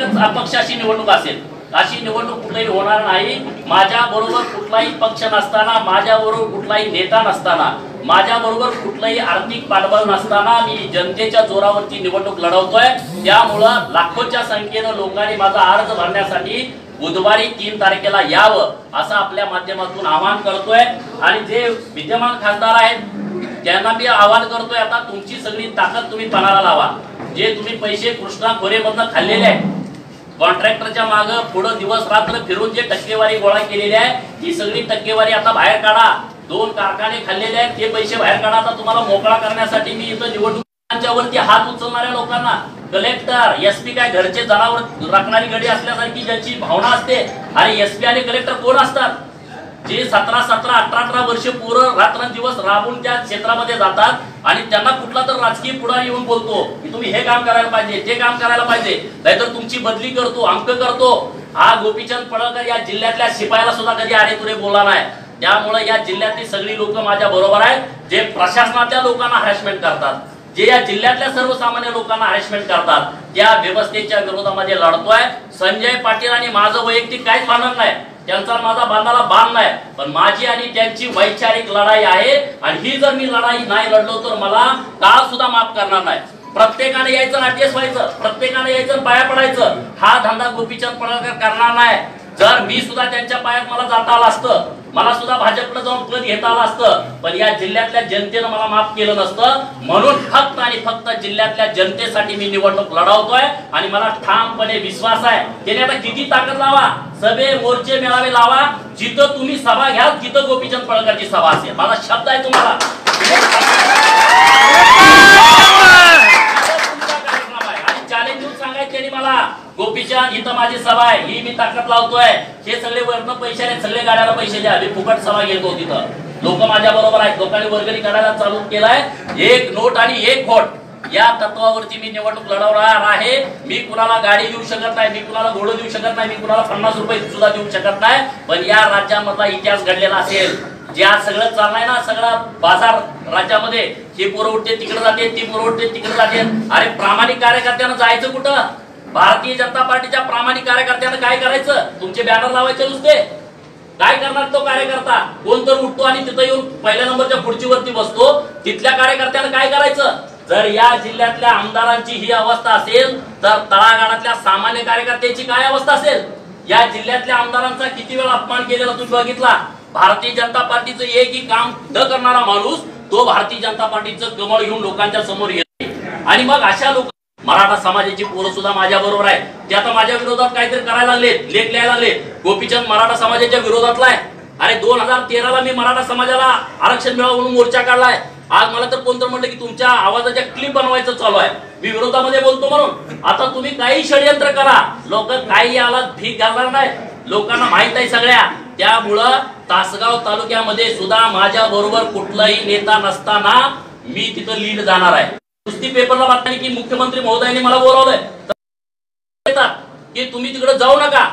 अपक्षाची निवडणूक असेल, अशी निवडणूक कुठेही होणार नाही। माझ्या बरोबर कुठलाही पक्ष नसताना, माझ्या बरोबर कुठलाही नेता नसताना, माझ्या बरोबर कुठलाही आर्थिक पाठबळ नसताना मी जनतेच्या जोरावरती निवडणूक लढवतोय। त्यामुळं लाखोच्या संख्येने लोकांनी माझा अर्ज भरण्यासाठी बुधवारी 3 तारखेला यावं असं आपल्या माध्यमातून आवाहन करतोय। आणि जे विद्यमान खासदार आहेत त्यांना मी आवाहन करतोय, आता तुमची सगळी ताकद तुम्ही पणाला लावा। जे तुम्ही पैसे कृष्णा खोरेमधनं खाल्लेले आहेत, कॉन्ट्रॅक्टरच्या मागे पुढे दिवस रात्र फिरून जे टक्केवारी गोळा केलेली आहे, ही सगळी टक्केवारी आता बाहेर काढा। 2 कारखाने खाल्लेले आहेत, ते पैसे बाहेर काढा। आता तुम्हाला मोकळा करण्यासाठी मी इथं निवडणुकांच्या वरती हात उचलणाऱ्या लोकांना, कलेक्टर एसपी काय घरचे जनावर राखणारी गडी असल्यासारखी ज्यांची भावना असते, आणि एसपी आणि कलेक्टर कोण असतात? जे 17, 17, 18 वर्ष पूर्ण रात्रंदिवस राबून त्या क्षेत्रामध्ये जातात आणि त्यांना कुठला तर राजकीय पुढारी येऊन बोलतो की तुम्ही हे काम करायला पाहिजे, ते काम करायला पाहिजे, नाहीतर तुमची बदली करतो, अंक करतो। हा गोपीचंद पडळकर या जिल्ह्यातल्या शिपायाला सुद्धा कधी अरे बोलला नाही। त्यामुळे या जिल्ह्यातली सगळी लोक माझ्या बरोबर आहेत, जे प्रशासनाच्या लोकांना हॅरेसमेंट करतात, जे या जिल्ह्यातल्या सर्वसामान्य लोकांना हॅरेसमेंट करतात, त्या व्यवस्थेच्या विरोधामध्ये लढतोय। संजय पाटील आणि माझं वैयक्तिक काहीच भांडण नाही, त्यांचा माझा बांधाला बांध नाही, पण माझी आणि त्यांची वैचारिक लढाई आहे। आणि ही जर मी लढाई नाही लढलो तर मला काळ सुद्धा माफ करणार नाही। प्रत्येकाने यायचं, नाट्यस व्हायचं, प्रत्येकाने यायचं, पाया पडायचं, हा धंदा गोपीचंद पडळकर करणार नाही। जर मी सुद्धा त्यांच्या पायात मला जाता आलं असतं, मला सुद्धा भाजपला जाऊन पद घेता आलं असतं, पण या जिल्ह्यातल्या जनतेनं मला माफ केलं नसतं। म्हणून फक्त आणि फक्त जिल्ह्यातल्या जनतेसाठी मी निवडणूक लढवतोय। आणि मला ठामपणे विश्वास आहे, त्याने आता किती ताकद लावा, सभे मोर्चे मेळावे लावा, जिथं तुम्ही सभा घ्याल तिथं गोपीचंद पडळकरची सभा असेल। माझा शब्द आहे तुम्हाला, त्यांनी मला गोपीचंद इथं माझी सभा आहे, ही मी ताकद लावतोय, हे सगळे वर्ण पैसे आहेत, सगळे गाड्याला पैसे द्या, मी फुकट सभा घेतो तिथं। लोक माझ्या बरोबर आहेत, लोकांनी वर्गणी काढायला चालू केलाय। 1 नोट आणि 1 व्होट या तत्वावरती मी निवडणूक लढवणार आहे। मी कुणाला गाडी देऊ शकत नाही, मी कुणाला घोडं देऊ शकत नाही, मी कुणाला 50 रुपये सुद्धा देऊ शकत नाही, पण या राज्यामधला इतिहास घडलेला असेल। जे आज सगळं चाललंय ना, सगळा बाजार राज्यामध्ये, हे पोरं उठते तिकडे जाते, ती पोरं उठते तिकडे जाते। अरे प्रामाणिक कार्यकर्त्यांना जायचं कुठं? भारतीय जनता पार्टीच्या प्रामाणिक कार्यकर्त्यांना काय करायचं? तुमचे बॅनर लावायचे नुसते? काय करणार तो कार्यकर्ता? कोण तर उठतो आणि तिथं येऊन पहिल्या नंबरच्या खुर्चीवरती बसतो, तिथल्या कार्यकर्त्यांना काय करायचं? जर या जिल्ह्यातल्या आमदारांची ही अवस्था असेल तर तळागाळातल्या सामान्य कार्यकर्त्याची काय अवस्था असेल? या जिल्ह्यातल्या आमदारांचा किती वेळा अपमान केलेला तुम्ही बघितला। भारतीय जनता पार्टीचं एकही काम न करणारा माणूस तो भारतीय जनता पार्टीचं कमळ घेऊन लोकांच्या समोर येते। आणि मग अशा लोक, मराठा समाजाची पोरं सुद्धा माझ्या बरोबर आहे, ते आता माझ्या विरोधात काहीतरी करायला लागले, लेख लिहायला लागले। गोपीचंद मराठा समाजाच्या विरोधातला आहे। अरे 2013ला मी मराठा समाजाला आरक्षण मिळावं म्हणून मोर्चा काढलाय। आज मला तर कोणतं म्हणलं की तुमच्या आवाजाच्या क्लिप बनवायचं चालू आहे, मी विरोधामध्ये बोलतो म्हणून। आता तुम्ही काही षडयंत्र करा, लोक काही याला भीक घालणार नाही, लोकांना माहित आहे सगळ्या। त्यामुळं तासगाव तालुक्यामध्ये सुद्धा माझ्या बरोबर कुठलाही नेता नसताना मी तिथं लीड जाणार आहे। नुसती पेपरला बातमी की मुख्यमंत्री महोदयांनी मला बोलावलंय की तुम्ही तिकडे जाऊ नका,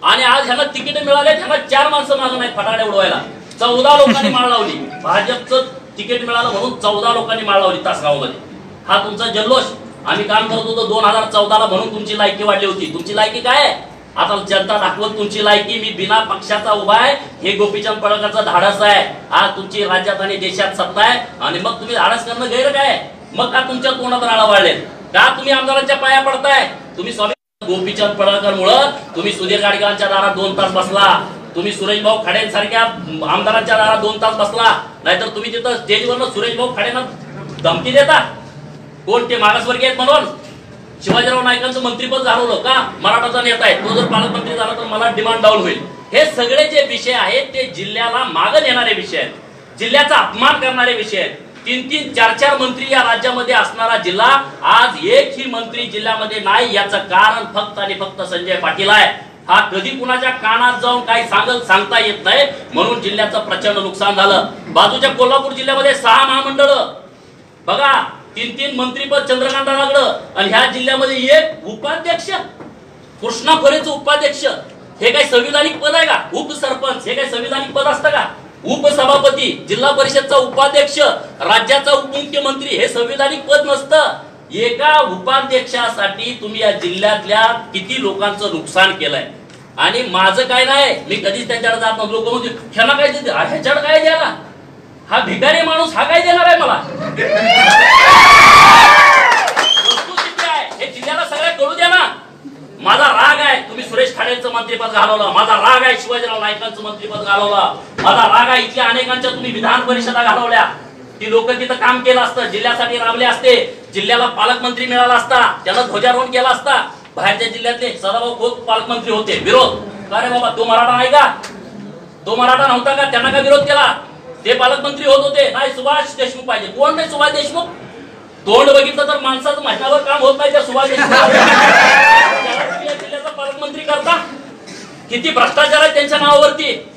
आणि आज ह्यांना तिकीट मिळाले, ह्यांना 4 माणसं मागं नाही फटाकडे उडवायला। 14 लोकांनी माळ लावली, भाजपचं तिकीट मिळालं म्हणून 14 लोकांनी माळ लावली तासगाव मध्ये। हा तुमचा जल्लोष आम्ही काम करत होतो 2014ला, म्हणून तुमची लायकी वाढली होती। तुमची लायकी काय आहे? आता जनता दाखवत तुमची लायकी। मी बिना पक्षाचा उभा आहे, हे गोपीचंद पडळकरचं धाडस आहे। आज तुमची राज्यात आणि देशात सत्ता आहे, आणि मग तुम्ही धाडस करणं गैर काय? मग का तुमच्या तोंडात राळा वाढले? का तुम्ही आमदारांच्या पाया पडताय? तुम्ही स्वामी गोपीचंद पडळकर मुळे तुम्ही सुधीर गाडगेंच्या दारात 2 तास बसला, तुम्ही सुरेश भाऊ खाडेंसारख्या आमदारांच्या दारात 2 तास बसला, नाहीतर तुम्ही तिथं स्टेजवरनं सुरेश भाऊ खाडेंना धमकी देता कोण ते मागासवर्गीय आहेत म्हणून। शिवाजीराव नाईकांचं मंत्रीपद घालवलं का? मराठाचा नेता आहे, तो जर पालकमंत्री झाला तर मला डिमांड डाऊन होईल। हे सगळे जे विषय आहेत ते जिल्ह्याला मागे नेणारे विषय आहेत, जिल्ह्याचा अपमान करणारे विषय आहेत। 3-3, 4-4 मंत्री या राज्यामध्ये असणारा जिल्हा आज एकही मंत्री जिल्ह्यामध्ये नाही, याचं कारण फक्त आणि फक्त संजय पाटील आहे। हा कधी कुणाच्या कानात जाऊन काही सांगता येत नाही, म्हणून जिल्ह्याचं प्रचंड नुकसान झालं। बाजूच्या कोल्हापूर जिल्ह्यामध्ये 6 महामंडळ बघा, 3-3 मंत्रीपद चंद्रकांताकडं, आणि ह्या जिल्ह्यामध्ये 1 उपाध्यक्ष, कृष्णा खोरेचं उपाध्यक्ष। हे काही संविधानिक पद आहे का? उपसरपंच हे काही संविधानिक पद असतं का? उपसभापती, जिल्हा परिषदचा उपाध्यक्ष, राज्याचा उपमुख्यमंत्री हे संविधानिक पद नसतं। एका उपाध्यक्षासाठी तुम्ही या जिल्ह्यातल्या किती लोकांचं नुकसान केलंय आणि माझं काय नाही, मी कधीच त्यांच्याकडे जात नव्हतो. लोक म्हणते ह्याला काय देते, ह्याच्याकडे काय द्यायला, हा भिकारी माणूस हा काय देणार आहे मला. वस्तुस्थिती आहे हे जिल्ह्याला सगळ्या कळू द्या ना. माझा राग आहे तुम्ही सुरेश खाडेंचं मंत्रिपद घालवलं, माझा राग आहे शिवाजीराव नाईकांचं मंत्रिपद घालवलं, माझा राग आहे इथल्या अनेकांच्या तुम्ही विधान परिषदा घालवल्या. ती लोक तिथं काम केलं असतं, जिल्ह्यासाठी राबले असते, जिल्ह्याला पालकमंत्री मिळाला असता, त्याला ध्वजारोहण केला असता. बाहेरच्या जिल्ह्यातले सदाभाऊ खोत पालकमंत्री होते, विरोध का रे बाबा, तो मराठा नाही का, तो मराठा नव्हता का, त्यांना का विरोध केला, ते पालकमंत्री होत होते. नाही सुभाष देशमुख पाहिजे. कोण नाही सुभाष देशमुख, तोंड बघितलं तर माणसाचं महिनाभर काम होत नाही त्या सुभाष देशमुख जिल्ह्याचा पालकमंत्री करता. किती भ्रष्टाचार आहे त्यांच्या नावावरती.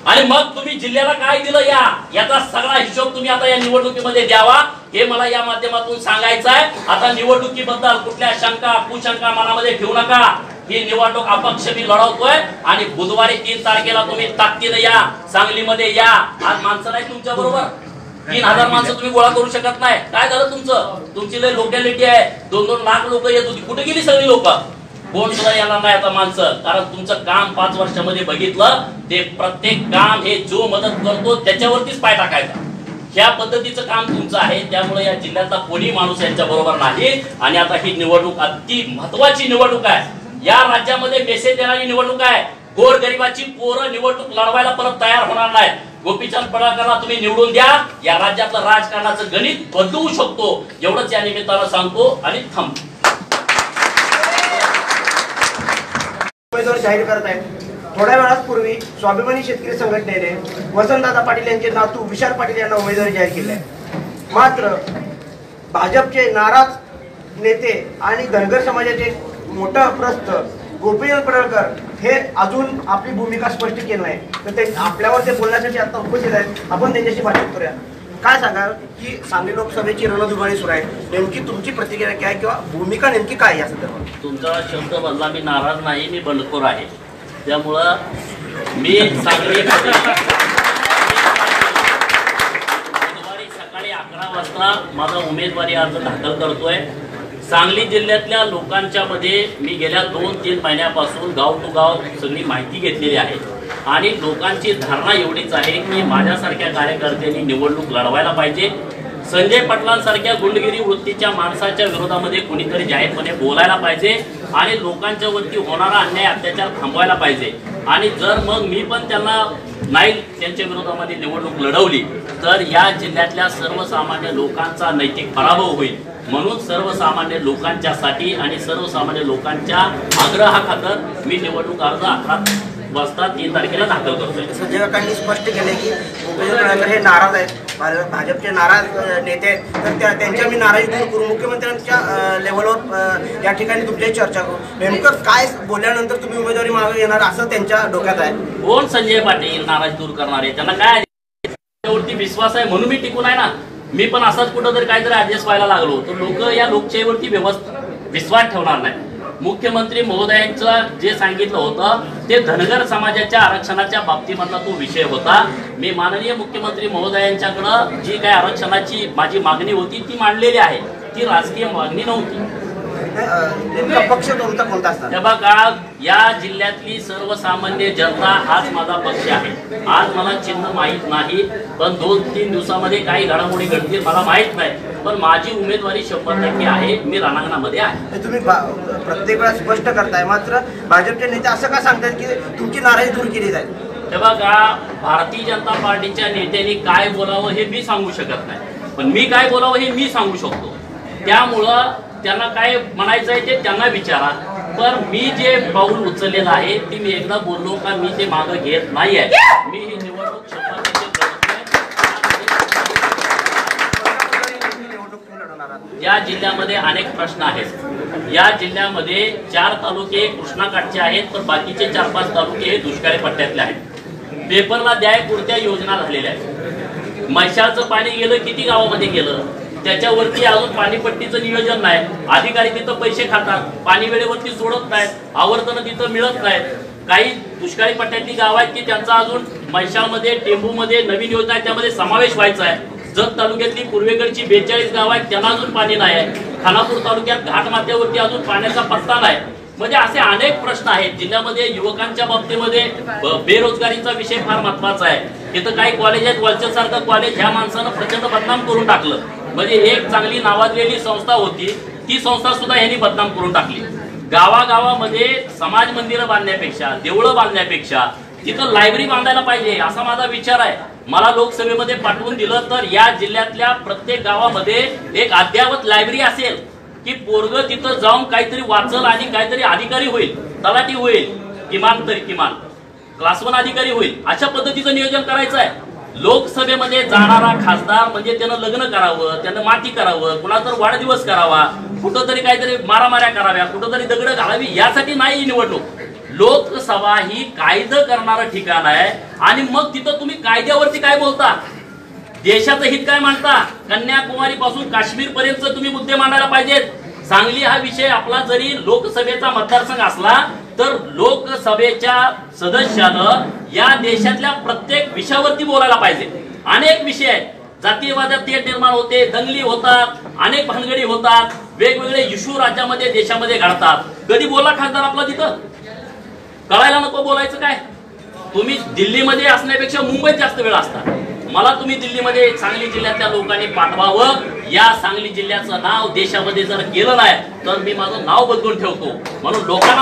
आणि मग तुम्ही जिल्ह्याला काय दिलं याचा सगळा हिशोब तुम्ही आता या निवडणुकीमध्ये द्यावा, हे मला या माध्यमातून सांगायचं आहे. आता निवडणुकीबद्दल कुठल्या शंका कुशंका मनामध्ये ठेवू नका. ही निवडणूक अपक्ष मी लढवतोय आणि बुधवारी 3 तारखेला तुम्ही ताकदीनं या, सांगलीमध्ये या. आज माणसं नाही तुमच्या बरोबर, 3000 माणसं तुम्ही गोळा करू शकत नाही. काय झालं तुमचं, तुमची लय लोकॅलिटी आहे, 2-2 लाख लोक येत होती, कुठे गेली सगळी लोक, कोण सुद्धा येणार नाही आता माणसं. कारण तुमचं काम 5 वर्षामध्ये बघितलं, ते प्रत्येक काम हे जो मदत करतो त्याच्यावरतीच पाय टाकायचा, ह्या पद्धतीचं काम तुमचं आहे. त्यामुळे या जिल्ह्यातला कोणी माणूस यांच्या बरोबर नाही. आणि आता ही निवडणूक अति महत्वाची निवडणूक आहे, या राज्यामध्ये मेसेज देणारी निवडणूक आहे. गोरगरिबाची पोरं निवडणूक लढवायला परत तयार होणार नाहीत. गोपीचंद पडळकरला तुम्ही निवडून द्या, या राज्यातलं राजकारणाचं गणित बदलू शकतो, एवढंच या निमित्तानं सांगतो आणि थांबतो. उमेदवार जाहीर करत आहेत. थोड्या वेळापूर्वी स्वाभिमानी शेतकरी संघटनेने वसंतदादा पाटील यांचे नातू विशाल पाटील यांना उमेदवारी जाहीर केली आहे. मात्र भाजपचे नाराज नेते आणि धनगर समाजाचे मोठं प्रस्थ गोपीचंद पडळकर हे अजून आपली भूमिका स्पष्ट केली नाही. तर ते आपल्यावर ते बोलण्यासाठी आता उपस्थित आहेत. आपण त्यांच्याशी बातचीत करूया. काय सांगाल की सांगली लोकसभेची रणधुमाळी सुरू आहे, नेमकी तुमची प्रतिक्रिया काय किंवा भूमिका नेमकी काय या संदर्भात. तुमचा शब्द बदला, मी नाराज नाही, मी बंडखोर आहे. त्यामुळं मी सांगली सकाळी 11 वाजता माझा उमेदवारी अर्ज दाखल करतोय. सांगली जिल्ह्यातल्या लोकांच्या मध्ये मी गेल्या 2-3 महिन्यापासून गाव टू गाव सगळी माहिती घेतलेली आहे आणि लोकांची धारणा एवढीच आहे की माझ्यासारख्या कार्यकर्त्यांनी निवडणूक लढवायला पाहिजे. संजय पाटलांसारख्या गुंडगिरी वृत्तीच्या माणसाच्या विरोधामध्ये कोणीतरी जाहीरपणे बोलायला पाहिजे आणि लोकांच्या वरती होणारा अन्याय अत्याचार थांबवायला पाहिजे. आणि जर मग मी पण त्यांना नाही त्यांच्या विरोधामध्ये निवडणूक लढवली तर या जिल्ह्यातल्या सर्वसामान्य लोकांचा नैतिक पराभव होईल. म्हणून सर्वसामान्य लोकांच्यासाठी आणि सर्वसामान्य लोकांच्या आग्रहाखातर मी निवडणूक अर्ज 11 वाजता 3 तारखेला दाखल करतोय. संजय काकांनी स्पष्ट केले की गोपीचंद पडळकर हे नाराज आहेत, भाजपचे नाराज नेते आहेत, तर त्यांच्या मी नाराजी दूर करू, मुख्यमंत्र्यांच्या लेवलवर या ठिकाणी तुमच्याही चर्चा करू. नेमकं काय बोलल्यानंतर तुम्ही उमेदवारी मागे घेणार असं त्यांच्या डोक्यात आहे. कोण संजय पाटील नाराज दूर करणार आहे, त्यांना काय त्यावरती विश्वास आहे म्हणून मी टिकून आहे ना. मी पण असाच कुठं जर काहीतरी ऍडजस्ट व्हायला लागलो तर लोक या लोकशाहीवरती विश्वास ठेवणार नाही. मुख्यमंत्री महोदयांचं जे सांगितलं होतं ते धनगर समाजाच्या आरक्षणाच्या बाबतीमधला तो विषय होता. मी माननीय मुख्यमंत्री महोदयांच्याकडं जी काय आरक्षणाची माझी मागणी होती ती मांडलेली आहे, ती राजकीय मागणी नव्हती. पक्ष तुमचा कोणता असणार? त्या बघा, या जिल्ह्यातली सर्वसामान्य जनता हाच माझा पक्ष आहे. आज मला चिन्ह माहीत नाही, पण 2-3 दिवसामध्ये काही घडामोडी घडतील मला माहित नाही, पण माझी उमेदवारी 100% आहे. मी रणांगणामध्ये आहे. तुम्ही प्रत्येक वेळा स्पष्ट करताय, मात्र भाजपचे नेते असं का सांगतात की तुमची नाराजी दूर केली जाईल? हे बघा, भारतीय जनता पार्टीच्या नेत्यांनी काय बोलावं हे मी सांगू शकत नाही, पण मी काय बोलावं हे मी सांगू शकतो. त्यामुळं त्यांना काय म्हणायचं आहे ते त्यांना विचारा. पण मी जे पाऊल उचललेलं आहे ते मी एकदा बोललो का मी ते मागं घेत नाही आहे. मी ही निवडणूक या जिल्ह्यामध्ये अनेक प्रश्न आहेत. या जिल्ह्यामध्ये 4 तालुके कृष्णाकाठचे आहेत, तर बाकीचे 4-5 तालुके हे दुष्काळी पट्ट्यातले आहेत. पेपरला द्याय पुरत्या योजना झालेल्या आहेत. म्हैसाळचं पाणी गेलं, किती गावामध्ये गेलं, त्याच्यावरती अजून पाणीपट्टीचं नियोजन नाही. अधिकारी तिथं पैसे खातात, पाणी वेळेवरती सोडत नाहीत, आवर्तन तिथं मिळत नाहीत. काही दुष्काळी पट्ट्यातली गाव आहेत की त्यांचा अजून म्हैसाळमध्ये टेंबूमध्ये नवीन योजना आहे त्यामध्ये समावेश व्हायचा आहे. जत तालुक्यातली पूर्वेकडची 42 गाव आहेत त्यांना अजून पाणी नाही आहे. खानापूर तालुक्यात घाटमाथ्यावरती अजून पाण्याचा पत्ता नाही. म्हणजे असे अनेक प्रश्न आहेत जिल्ह्यामध्ये. युवकांच्या बाबतीमध्ये बेरोजगारीचा विषय फार महत्वाचा आहे. इथं काही कॉलेज आहेत, वलचल सारखं कॉलेज ह्या माणसानं प्रचंड बदनाम करून टाकलं. म्हणजे एक चांगली नावाजलेली संस्था होती ती संस्था सुद्धा यांनी बदनाम करून टाकली. गावागावामध्ये समाज मंदिरं बांधण्यापेक्षा, देवळं बांधण्यापेक्षा तिथं लायब्ररी बांधायला पाहिजे असा माझा विचार आहे. मला लोकसभेमध्ये पाठवून दिलं तर या जिल्ह्यातल्या प्रत्येक गावामध्ये एक अद्ययावत लायब्ररी असेल की पोरग तिथं जाऊन काहीतरी वाचल आणि काहीतरी अधिकारी होईल, तलाठी होईल, किमान तरी किमान क्लास 1 अधिकारी होईल. अशा पद्धतीचं नियोजन करायचं आहे. लोकसभेमध्ये जाणारा खासदार म्हणजे त्यानं लग्न करावं, त्यानं माती करावं, कुणाचा वाढदिवस करावा, कुठंतरी काहीतरी मारामाऱ्या कराव्या, कुठंतरी दगड घालावी यासाठी नाही निवडणूक. लोकसभा ही कायदे करणारं ठिकाण आहे. आणि मग तिथं तुम्ही कायद्यावरती काय बोलता, देशाचं हित काय मांडता, कन्याकुमारी पासून काश्मीर पर्यंत तुम्ही मुद्दे मांडायला पाहिजेत. सांगली हा विषय आपला जरी लोकसभेचा मतदारसंघ असला तर लोकसभेच्या सदस्यानं या देशातल्या प्रत्येक विषयावरती बोलायला पाहिजे. अनेक विषय आहेत, जातीयवादात तेढ निर्माण होते, दंगली होतात, अनेक भानगडी होतात, वेगवेगळे इश्यू राज्यामध्ये देशामध्ये घडतात. कधी बोला खासदार आपला तिथं कळायला नको बोलायचं काय. तुम्ही दिल्लीमध्ये असण्यापेक्षा मुंबईत जास्त वेळ असता. मला तुम्ही दिल्लीमध्ये सांगली जिल्ह्यातल्या लोकांनी पाठवावं. या सांगली जिल्ह्याचं नाव देशामध्ये जर केलं नाही तर मी माझं नाव बदलून ठेवतो. म्हणून लोकांना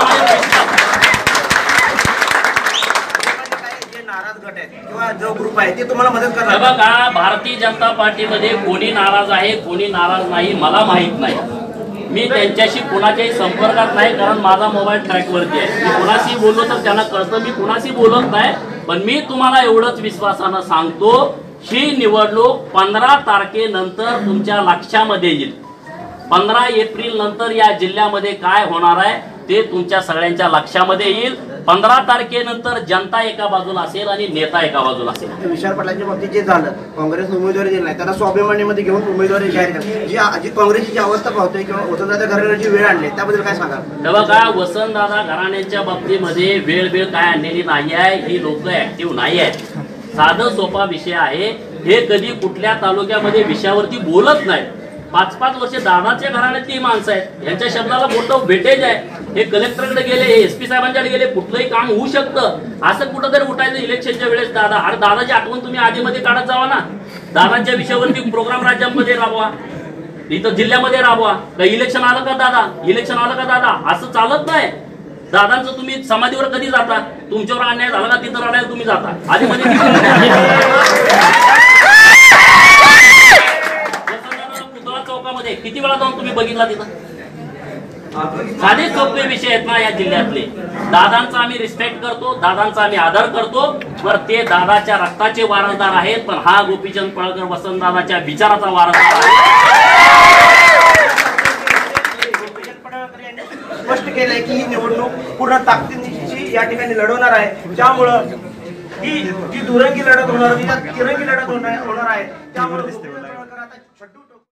जे नाराज गट आहेत किंवा जो ग्रुप आहे ते तुम्हाला मदत करणार. बघा, भारतीय जनता पार्टीमध्ये कोणी नाराज आहे कोणी नाराज नाही मला माहित नाही. मी त्यांच्याशी कुणाच्याही संपर्कात नाही, कारण माझा मोबाईल ट्रॅकवरती आहे. मी कुणाशी बोललो तर त्यांना कळतं मी कुणाशी बोलत नाही. पण मी तुम्हाला एवढंच विश्वासानं सांगतो, ही निवडणूक 15 तारखेनंतर तुमच्या लक्षामध्ये येईल. 15 एप्रिल नंतर या जिल्ह्यामध्ये काय होणार आहे ते तुमच्या सगळ्यांच्या लक्षामध्ये येईल. 15 तारखेनंतर जनता एका बाजूला असेल आणि नेता एका बाजूला असेल. विशाल पाटलांच्या बाबतीत जे झालं, काँग्रेस उमेदवारी दिली नाही, त्याला स्वाभिमानीमध्ये घेऊन उमेदवारी जाहीर केली. जी काँग्रेसची जी अवस्था पाहतोय किंवा वसंतदादा घराण्याची वेळ आणली त्याबद्दल काय सांगा. तेव्हा का वसंतदादा घराण्याच्या बाबतीमध्ये वेळ काय आणलेली नाही आहे. ही लोक ऍक्टिव्ह नाही आहेत. साधं सोपा विषय आहे. हे कधी कुठल्या तालुक्यामध्ये विषयावरती बोलत नाही. 5-5 वर्ष दादाच्या घराण्यातली माणसं आहेत. यांच्या शब्दाला मोठं वेटेज आहे. हे कलेक्टरकडे गेले, हे SP साहेबांकडे गेले, कुठलंही काम होऊ शकतं. असं कुठंतरी उठायचं इलेक्शनच्या वेळेस दादा. अरे दादाची आठवण तुम्ही आधीमध्ये काढत जावा ना. दादांच्या विषयावरती प्रोग्राम राज्यामध्ये राबवा, इथं जिल्ह्यामध्ये राबवा. इलेक्शन आलं का दादा, इलेक्शन आलं का दादा, असं चालत नाही. दादांचं तुम्ही समाधीवर कधी जाता, तुमच्यावर अन्याय झाला का तिथं रडायला तुम्ही जाता. आधीमध्ये पुतळा चौकामध्ये किती वेळा जाऊन तुम्ही बघितला तिथं. साधे सोपे विषय आहेत ना या जिल्ह्यातले. दादांचा आम्ही रिस्पेक्ट करतो, दादांचा आम्ही आदर करतो. बरं, ते दादाच्या रक्ताचे वारसदार आहेत, पण हा गोपीचंद पळकर वसंतदादाच्या विचाराचा वारसदार आहे. स्पष्ट केलंय की ही निवडणूक पूर्ण ताकदीनिशी या ठिकाणी लढवणार आहे. त्यामुळं ही दुरंगी लढत होणार, तिरंगी लढत होणार आहे. त्यामुळे